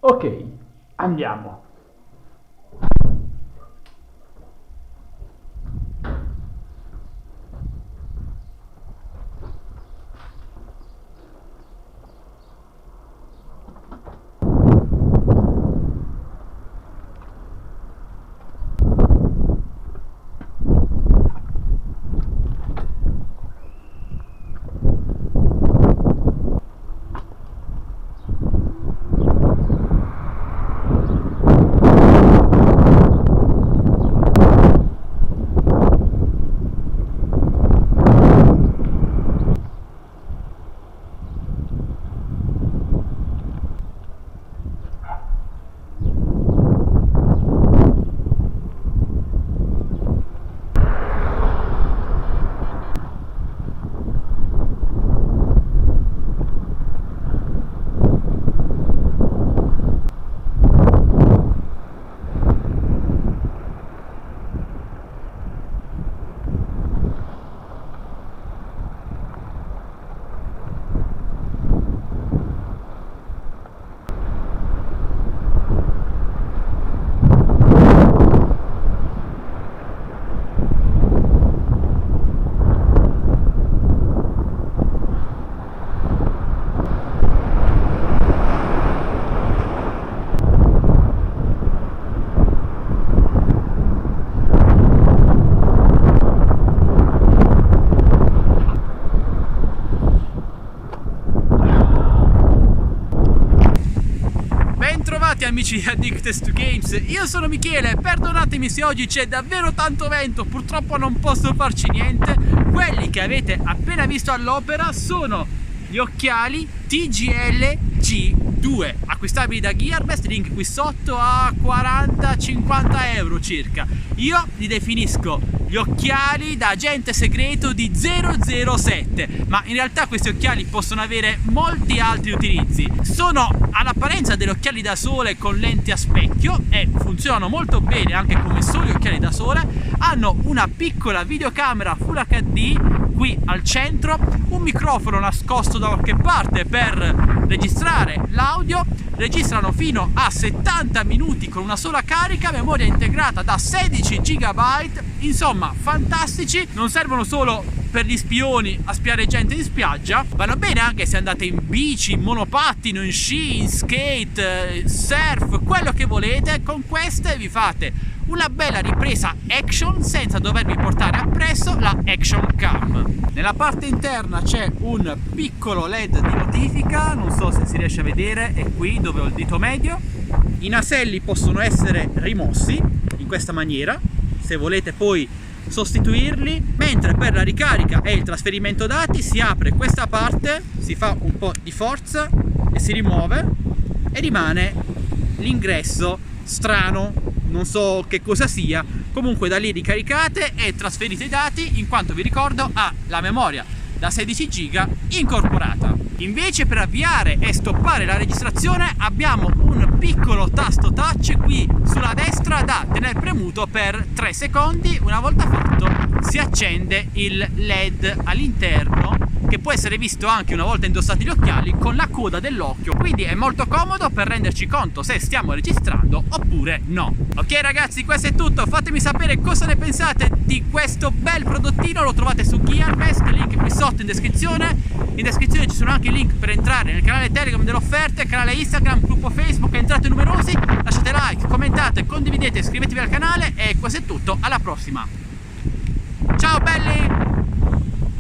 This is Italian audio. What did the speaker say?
Ok, andiamo. Bentrovati amici di Addicted to Games, io sono Michele, perdonatemi se oggi c'è davvero tanto vento, purtroppo non posso farci niente. Quelli che avete appena visto all'opera sono gli occhiali TGL G2, acquistabili da Gearbest, link qui sotto a 40-50 euro circa. Io li definisco gli occhiali da agente segreto di 007, ma in realtà questi occhiali possono avere molti altri utilizzi. Sono all'apparenza degli occhiali da sole con lenti a specchio e funzionano molto bene anche come soli occhiali da sole. Hanno una piccola videocamera Full HD qui al centro, un microfono nascosto da qualche parte per registrare l'audio, registrano fino a 70 minuti con una sola carica, memoria integrata da 16 GB, insomma fantastici, non servono solo per gli spioni a spiare gente in spiaggia, vanno bene anche se andate in bici, in monopattino, in sci, in skate, surf, quello che volete. Con queste vi fate una bella ripresa action senza dovervi portare appresso la action cam. Nella parte interna c'è un piccolo LED di notifica, non so se si riesce a vedere, è qui dove ho il dito medio. I naselli possono essere rimossi in questa maniera, se volete poi sostituirli, mentre per la ricarica e il trasferimento dati si apre questa parte, si fa un po' di forza e si rimuove e rimane l'ingresso strano, non so che cosa sia, comunque da lì ricaricate e trasferite i dati, in quanto vi ricordo ha la memoria da 16 GB incorporata. Invece per avviare e stoppare la registrazione abbiamo un piccolo tasto touch qui sulla destra da tenere premuto per 3 secondi. Una volta fatto si accende il LED all'interno, che può essere visto anche una volta indossati gli occhiali con la coda dell'occhio, quindi è molto comodo per renderci conto se stiamo registrando oppure no. Ok ragazzi, questo è tutto, fatemi sapere cosa ne pensate di questo bel prodottino, lo trovate su Gearbest, link qui sotto in descrizione. In descrizione ci sono anche i link per entrare nel canale Telegram delle offerte, canale Instagram, gruppo Facebook, entrate numerosi, lasciate like, commentate, condividete, iscrivetevi al canale e questo è tutto, alla prossima. Ciao belli!